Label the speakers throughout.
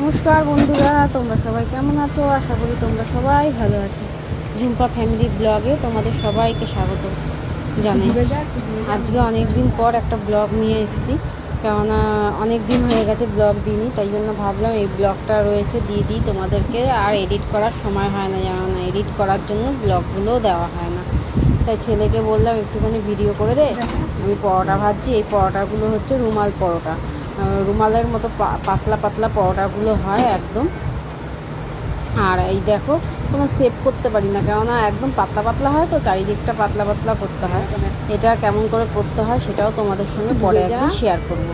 Speaker 1: নমস্কার বন্ধুরা, তোমরা সবাই কেমন আছো? আশা করি তোমরা সবাই ভালো আছো। ঝুম্পা ফ্যামিলি ব্লগে তোমাদের সবাইকে স্বাগত জানাই। আজকে অনেক দিন পর একটা ব্লগ নিয়ে এসেছি, কেননা অনেক দিন হয়ে গেছে ব্লগ দিইনি, তাই জন্য ভাবলাম এই ব্লগটা রয়েছে দিয়ে দিই তোমাদেরকে। আর এডিট করার সময় হয় না, জানো না, এডিট করার জন্য ব্লগগুলোও দেওয়া হয় না। তাই ছেলেকে বললাম একটুখানি ভিডিও করে দে। আমি পরোটা ভাজছি, এই পরোটাগুলো হচ্ছে রুমাল পরোটা, রুমালের মতো পাতলা পাতলা পরোটাগুলো হয় একদম। আর এই দেখো, কোনো সেভ করতে পারি না, কেননা একদম পাতলা পাতলা হয় তো, চারিদিকটা পাতলা পাতলা করতে হয়। এটা কেমন করে করতে হয় সেটাও তোমাদের সঙ্গে পরে একদিন শেয়ার করব।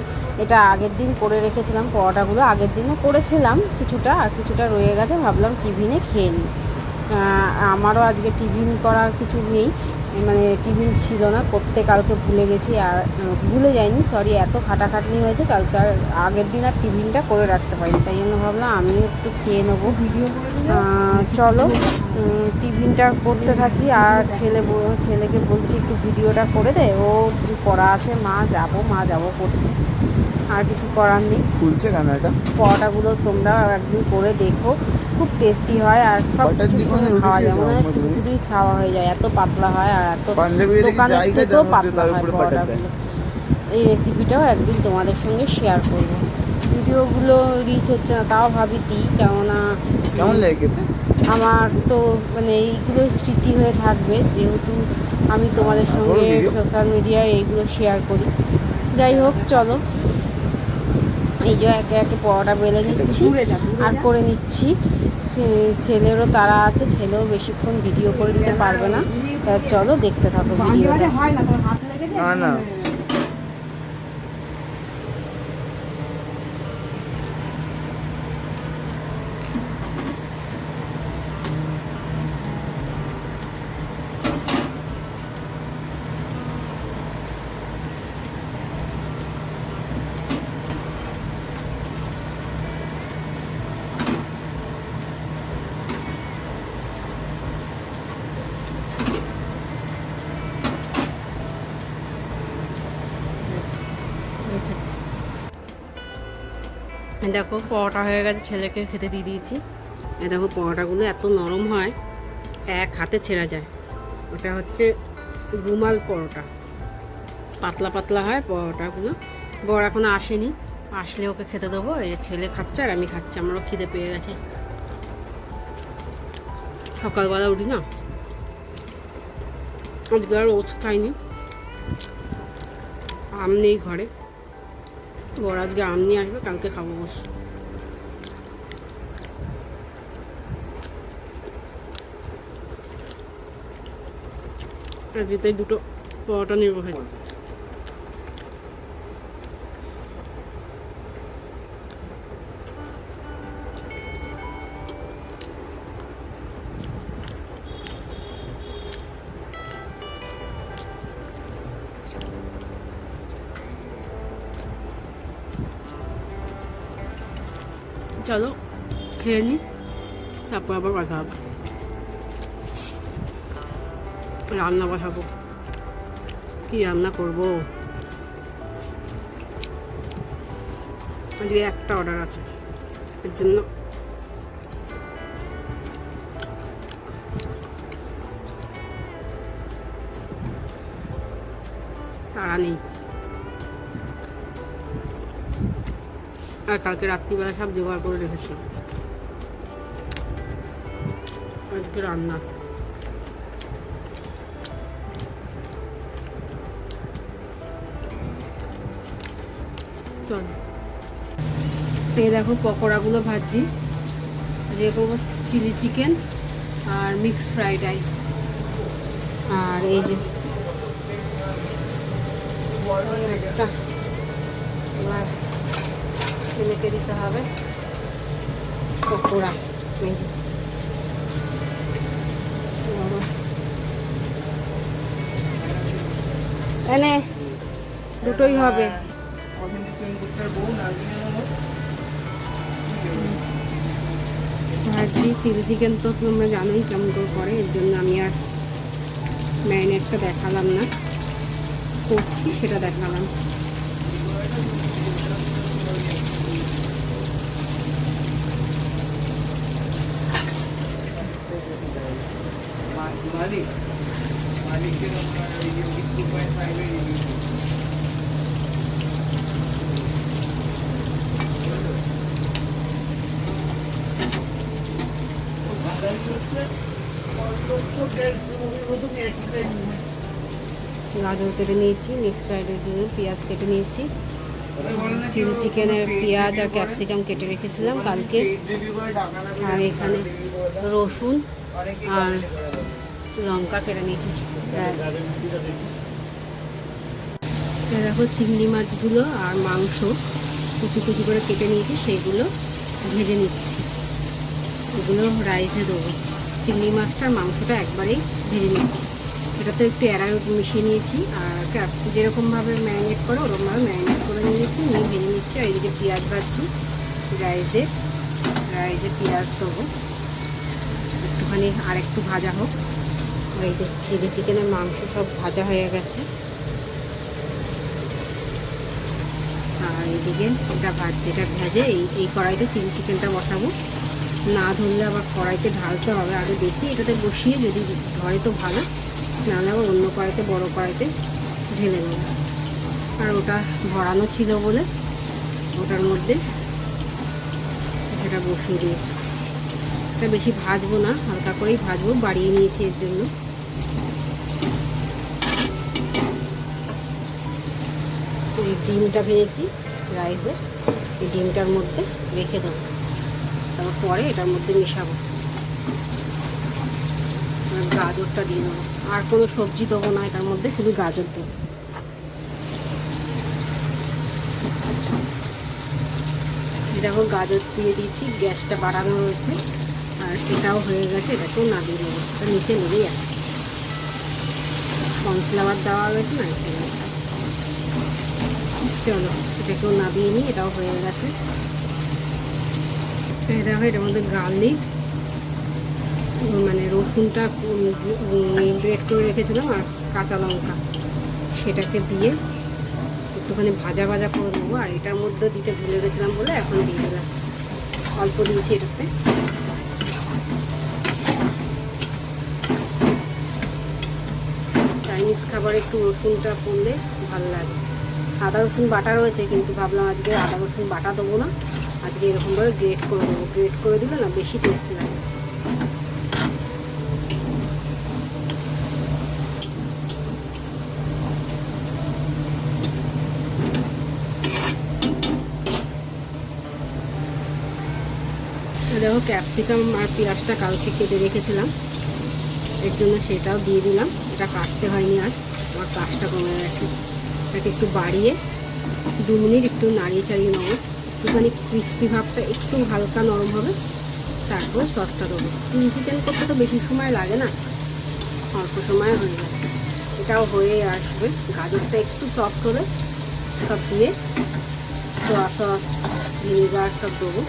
Speaker 1: এটা আগের দিন করে রেখেছিলাম, পরোটাগুলো আগের দিনও করেছিলাম কিছুটা, আর কিছুটা রয়ে গেছে, ভাবলাম টিফিনে খেয়ে নিই। আমারও আজকে টিফিন করার কিছু নেই, মানে টিফিন ছিল না, করতে কালকে ভুলে গেছি। আর ভুলে যাইনি, সরি, এত খাটাখাটনি হয়েছে কালকে, আর আগের দিন আর টিফিনটা করে রাখতে পারিনি, তাই জন্য ভাবলাম আমিও একটু খেয়ে নেবো। চলো টিফিনটা করতে থাকি। আর ছেলেকে বলছি একটু ভিডিওটা করে দে, ও করা আছে, মা যাবো করছি, আর কিছু করার নেই।
Speaker 2: খুলছে কেন এটা?
Speaker 1: পরোটাগুলো তোমরা একদিন করে দেখো, খুব টেস্টি হয়, আর সব কিছুর সঙ্গে খাওয়া যায়, মনে হয় শুধু শুধুই খাওয়া হয়ে যায়, এত পাতলা হয়, আর এত দোকানের থেকেও পাতলা হয় পরোটাগুলো। এই রেসিপিটাও একদিন তোমাদের সঙ্গে শেয়ার করব। ভিডিওগুলো রিচ হচ্ছে না, তাও ভাবি দিই, কেননা
Speaker 2: কেমন লাগে খেতে?
Speaker 1: আমার তো মানে এইগুলো স্মৃতি হয়ে থাকবে, যেহেতু আমি তোমাদের সঙ্গে সোশ্যাল মিডিয়ায় এইগুলো শেয়ার করি। যাই হোক, চলো এই যে একে একে পরোটা বেলে নিচ্ছি আর করে নিচ্ছি। ছেলেরও তারা আছে, ছেলেও বেশিক্ষণ ভিডিও করে দিতে পারবে না, তাই চলো দেখতে থাকো ভিডিওটা।
Speaker 2: না না,
Speaker 1: দেখো পরোটা হয়ে গেছে, ছেলেকে খেতে দিয়ে দিয়েছি। দেখো পরোটাগুলো এত নরম হয়, এক হাতে ছেঁড়া যায়। ওটা হচ্ছে রুমাল পরোটা, পাতলা পাতলা হয় পরোটাগুলো। বর এখনো আসেনি, আসলে ওকে খেতে দেবো। এই ছেলে খাচ্ছে আর আমি খাচ্ছি, আমারও খিদে পেয়ে গেছে। সকালবেলা উঠি না, আজকে আর ওটস খাইনি, আম নেই ঘরে। বর আজকে আম নিয়ে আসবে, কালকে খাবো অবশ্য। আজকে তাই দুটো পরোটা নেব ভাই। চলো খেয়ে নিই, তারপর আবার কথা হবে। রান্না বসাবো, কি রান্না করবো আজকে, একটা অর্ডার আছে, এর জন্য তাড়া নেই। আর কালকে রাত্রিবেলা সব জোগাড় করে রেখেছি, আজকে রান্না। চল এই দেখো পকোড়াগুলো ভাজছি, আজকে করবো চিলি চিকেন আর মিক্স ফ্রাইড রাইস। আর এই যে একটা এবার ছেলেকে দিতে হবে পকোড়া। এই যে এনে দুটোই হবে। ভাজি চিলি চিকেন তো তোমরা জানোই কেমন করে, এর জন্য আমি আর ম্যারিনেটটা দেখালাম না, করছি সেটা দেখালাম।
Speaker 2: মালিক মালিকের আপনার ওই যে 2.5 এর রিভিউ
Speaker 1: গাজর কেটে নিয়েছি, মিক্স ফ্রাইডের জন্য পেঁয়াজ কেটে নিয়েছি, চিলি চিকেনের পেঁয়াজ আর ক্যাপসিকাম কেটে রেখেছিলাম কালকে, আর এখানে রসুন আর লঙ্কা কেটে নিয়েছি। দেখো চিংড়ি মাছগুলো আর মাংস কুচি কুচি করে কেটে নিয়েছি, সেইগুলো ভেজে নিচ্ছি, এগুলো রাইসে দেবো। চিংড়ি মাছটা মাংসটা একবারেই ভেজে নিচ্ছি। এটা তো একটু অ্যারারুট মিশিয়ে নিয়েছি, আর যেরকমভাবে ম্যারিনেট করে ওরকমভাবে ম্যারিনেট করে নিয়েছি, নিয়ে ভেজে নিচ্ছি। আর এদিকে পেঁয়াজ ভাজছি, রাইসে পেঁয়াজ দেবো একটুখানি, আর একটু ভাজা হোক। আর এই যে চিলি চিকেনের মাংস সব ভাজা হয়ে গেছে, আর এইদিকে এটা ভাজছে, এটা ভেজে এই কড়াইতে চিলি চিকেনটা বসাবো। না ধরলে আবার কড়াইতে ঢালতে হবে, আগে দেখি এটাতে বসিয়ে যদি ধরে তো ভালো, নাহলে আবার অন্য কড়াইতে বড় কড়াইতে ঢেলে নেব। আর ওটা ভরানো ছিল বলে ওটার মধ্যে সেটা বসিয়ে দিয়েছি। এটা বেশি ভাজবো না, হালকা করেই ভাজবো, বাড়িয়ে নিয়েছি এর জন্য। এই ডিমটা ভেজেছি রাইসের, এই ডিমটার মধ্যে রেখে দেবো, তারপর পরে এটার মধ্যে মেশাবো। গাজরটা দিয়ে দেবো, আর কোনো সবজি দেবো না এটার মধ্যে, শুধু গাজর দেবো। দেখো গাজর দিয়ে দিয়েছি, গ্যাসটা বাড়ানো রয়েছে, আর এটাও হয়ে গেছে, এটাকেও নামিয়ে নেবো, এটা নিচে নেমে যাচ্ছে। কর্নফ্লাওয়ার দেওয়া রয়েছে না, চলো এটাকেও নামিয়ে নিই, এটাও হয়ে গেছে। দেখো এটার মধ্যে গার্লিক মানে রসুনটা গ্রেট করে রেখেছিলাম, আর কাঁচা লঙ্কা সেটাকে দিয়ে একটুখানি ভাজা ভাজা করে নেবো। আর এটার মধ্যে দিতে ভুলে গেছিলাম বলে এখন দিয়ে দিলাম, অল্প দিয়েছি এটাতে। চাইনিজ খাবারে একটু রসুনটা পড়লে ভালো লাগে। আদা রসুন বাটা রয়েছে, কিন্তু ভাবলাম আজকে আদা রসুন বাটা দেবো না, আজকে এরকমভাবে গ্রেট করে দেবো। গ্রেট করে দিলে না বেশি টেস্ট লাগে। দেখো ক্যাপসিকাম আর পেঁয়াজটা কালকে কেটে রেখেছিলাম, এর জন্য সেটাও দিয়ে দিলাম। এটা কাটতে হয়নি, আর আমার কাজটা কমে গেছে। এটাকে একটু বাড়িয়ে 2 মিনিট একটু নাড়িয়ে চাড়িয়ে নেবো, একটুখানি ক্রিস্পি ভাবটা একটু হালকা নরম হবে, তারপরে সসটা দেবো। চিলি চিকেন করতে তো বেশি সময় লাগে না, অল্প সময় হয়ে যাবে। এটাও হয়ে আসবে, গাজরটা একটু সফট হলে সব দিয়ে সোয়া সস ভিনেগার সব দেবো,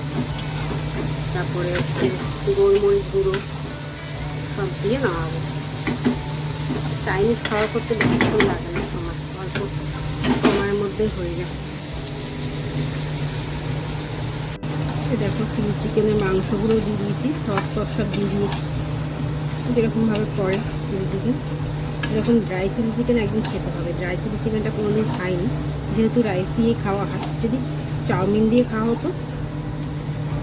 Speaker 1: তারপরে হচ্ছে গোলমরিচ গুঁড়ো সব দিয়ে নামাবো। চাইনিজ খাওয়া করতে বেশিক্ষণ লাগে না, সময় অল্প সময়ের মধ্যেই হয়ে যায়। দেখো চিলি চিকেনের মাংসগুলো দিয়ে দিয়েছি, সস টস সব দিয়ে দিয়েছি, যেরকমভাবে করে চিলি চিকেন। এরকম ড্রাই চিলি চিকেন একদিন খেতে হবে। ড্রাই চিলি চিকেনটা কোনোদিন খাইনি, যেহেতু রাইস দিয়েই খাওয়া হয়। যদি চাউমিন দিয়ে খাওয়া হতো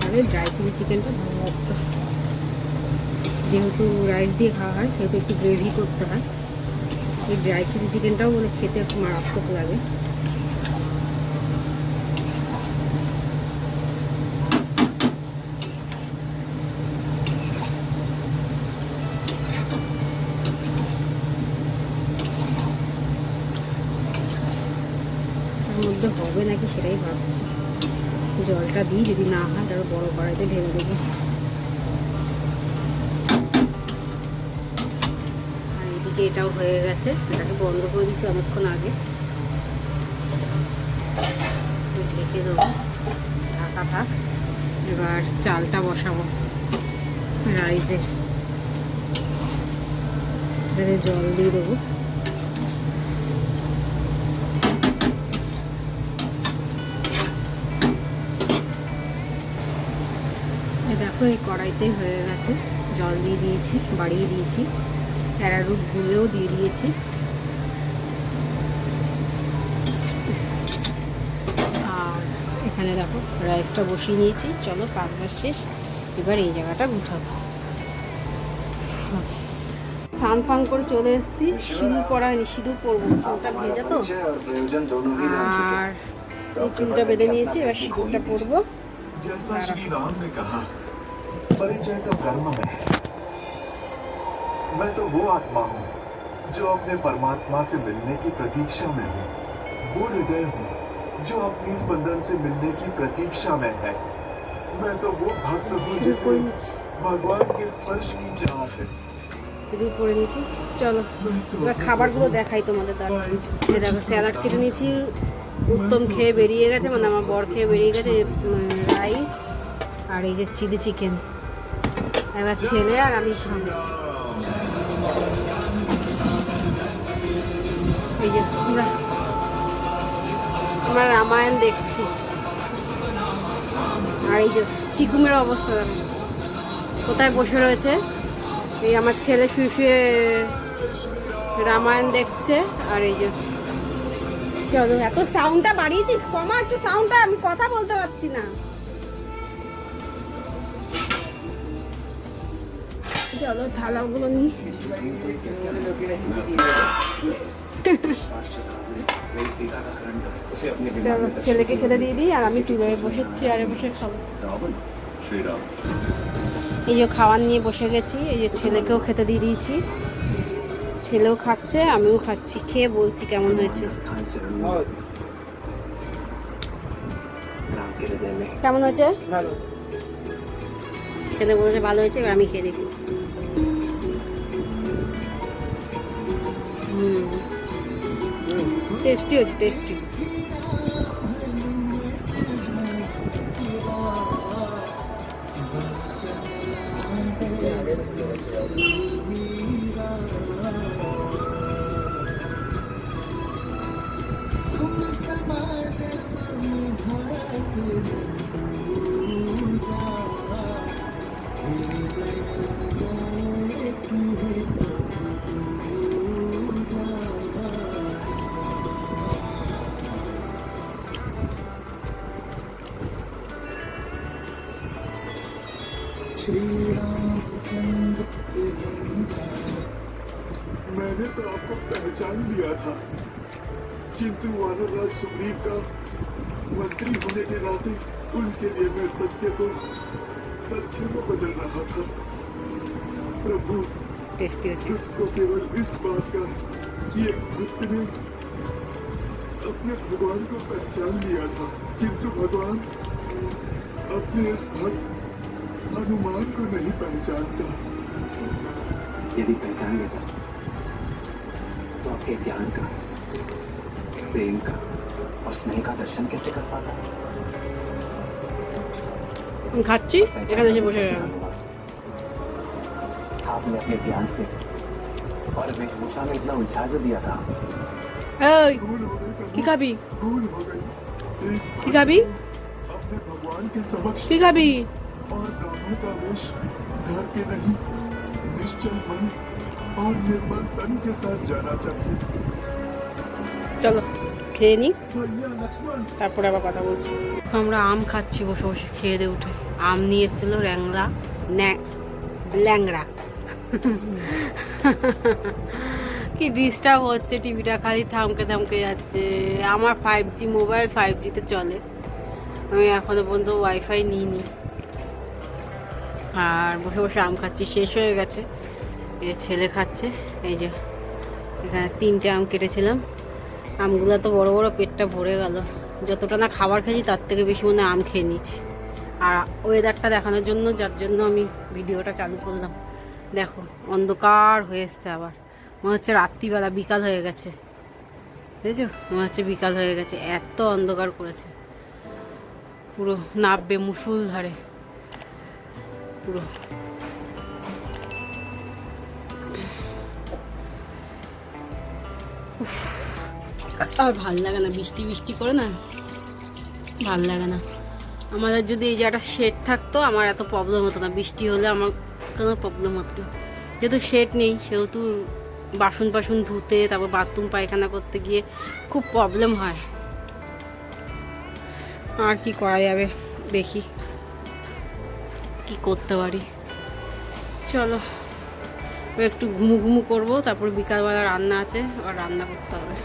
Speaker 1: তাহলে ড্রাই চিলি চিকেনটা ভালো লাগতো। যেহেতু রাইস দিয়ে খাওয়া হয় সেহেতু একটু গ্রেভি করতে হয়। এই ড্রাই চিলি চিকেনটাও মানে খেতে মারাত্মক লাগে। তার মধ্যে হবে নাকি সেটাই ভাবছি। জলটা দিই, যদি না হয় তাহলে বড় কড়াইতে ঢেলে দেবো। আর এদিকে এটাও হয়ে গেছে, এটাকে বন্ধ করে দিচ্ছি অনেকক্ষণ আগে, ঢেকে দেবো, ঢাকা থাক। এবার চালটা বসাবো রাইসে, এটাতে জল দিয়ে দেবো। দেখো এই কড়াইতেই হয়ে গেছে, জল দিয়ে দিয়েছি, বাড়িয়ে দিয়েছি, অ্যারারুট গুলেও দিয়ে দিয়েছি। আর এখানে দেখো রাইসটা বসিয়ে নিয়েছি। চলো কাজবাজ শেষ, এবার এই জায়গাটা গুছাবো। স্নান ফান করে চলে এসেছি, সিঁদুর পরা হয়নি, সিঁদুর পরবো, চুলটা ভেজা তো। আর এই চুলটা বেঁধে নিয়েছি, এবার সিঁদুরটা পরবো।
Speaker 3: जैसा श्री राम ने कहा, परिचय तो कर्म में है। मैं तो वो आत्मा हूँ जो अपने परमात्मा से मिलने की प्रतीक्षा में हूँ। वो हृदय हूँ जो अपनी स्पंदन से मिलने की प्रतीक्षा में है। मैं तो वो भक्त हूँ जिसमें भगवान के स्पर्श की चाह है।
Speaker 1: সিঁদুর পরে নিয়েছি। চলো এবার খাবারগুলো দেখাই তোমাদের। দেখো স্যালাড কেটে নিয়েছি, উত্তম খেয়ে বেরিয়ে গেছে, মানে আমার বর খেয়ে বেরিয়ে গেছে। রাইস আর এই যে চিলি চিকেন, এবার ছেলে আর আমি খাবো। এই যে আমরা রামায়ণ দেখছি। আর এই যে চিকুমের অবস্থা দেখো কোথায় বসে রয়েছে। এই আমার ছেলে শুয়ে শুয়ে রামায়ণ দেখছে। আর এই যে চলো, এত সাউন্ডটা বাড়িয়েছিস, কমা একটু সাউন্ডটা, আমি কথা বলতে পারছি না। চলো থালাগুলো নিই। চলো ছেলেকে খেতে দিয়ে দিই, আর আমি টুলে বসে চেয়ারে বসে খাবো। এই যে খাবার নিয়ে বসে গেছি, এই যে ছেলেকেও খেতে দিয়ে দিয়েছি, ছেলেও খাচ্ছে আমিও খাচ্ছি, খেয়ে বলছি কেমন হয়েছে। কেমন হয়েছে? ছেলে বলেছে ভালো হয়েছে, এবার আমি খেয়ে দেখি। টেস্টি হয়েছে, টেস্টি।
Speaker 3: मैंने तो आपको पहचान लिया था, किंतु वानरराज सुग्रीव का मंत्री होने के नाते उनके लिए मैं सत्य को तथ्य में बदल रहा था। प्रभु, दुख को केवल इस बात का है कि एक भक्त ने अपने भगवान को पहचान लिया था, किंतु भगवान अपने इस भक्त हनुमान को नहीं पहचानता।
Speaker 4: यदि पहचान लेता तो आपके ज्ञान का, प्रेम का और स्नेह का दर्शन कैसे कर पाता?
Speaker 1: खाচ্ছি এখানে এসে বসে রইলাম।
Speaker 4: आपने अपने ज्ञान से और वेशभूषा में इतना उलझा जो दिया था।
Speaker 1: এই
Speaker 3: भूल हो गई प्रभु,
Speaker 1: কি খাবি?
Speaker 3: भूल हो गई। एक
Speaker 1: কি খাবি?
Speaker 3: अपने भगवान के समक्ष
Speaker 1: কি খাবি?
Speaker 3: और ब्राह्मण का वेश धर के नहीं, निश्चल मन और निर्मल तन के साथ जाना चाहिए।
Speaker 1: চলো খেয়ে নি,
Speaker 3: भैया लक्ष्मण,
Speaker 1: তারপরে আবার কথা বলছি। আমরা আম খাচ্ছি বসে বসে, খেয়ে দিয়ে উঠে। আম নিয়ে এসেছিল ল্যাংড়া। কি ডিস্টার্ব হচ্ছে, টিভিটা খালি থামকে থামকে যাচ্ছে। আমার 5G মোবাইল 5Gতে চলে, আমি এখনো পর্যন্ত ওয়াইফাই নিইনি। আর বসে বসে আম খাচ্ছি, শেষ হয়ে গেছে। এই ছেলে খাচ্ছে। এই যে এখানে 3টে আম কেটেছিলাম, আমগুলো তো বড় বড়, পেটটা ভরে গেল। যতটা না খাবার খেয়েছি তার থেকে বেশি মনে হয় আম খেয়ে নিয়েছি। আর ওয়েদারটা দেখানোর জন্য, যার জন্য আমি ভিডিওটা চালু করলাম। দেখো অন্ধকার হয়ে এসছে, আবার মনে হচ্ছে রাত্রিবেলা, বিকাল হয়ে গেছে। বুঝেছো, মনে হচ্ছে বিকাল হয়ে গেছে, এত অন্ধকার করেছে। পুরো নাববে মুষলধারে পুরো। আর ভাল লাগে না, বৃষ্টি বৃষ্টি করে না, ভাল লাগে না। আমাদের যদি এই যে একটা শেড থাকতো, আমার এত প্রবলেম হতো না। বৃষ্টি হলে আমার কোনো প্রবলেম হতো না। যেহেতু শেড নেই সেহেতু বাসন বাসন ধুতে, তারপর বাথরুম পায়খানা করতে গিয়ে খুব প্রবলেম হয়। আর কি করা যাবে, দেখি কি করতে পারি। চলো একটু ঘুমু ঘুমু করবো, তারপর বিকালবেলা রান্না আছে, আর রান্না করতে হবে।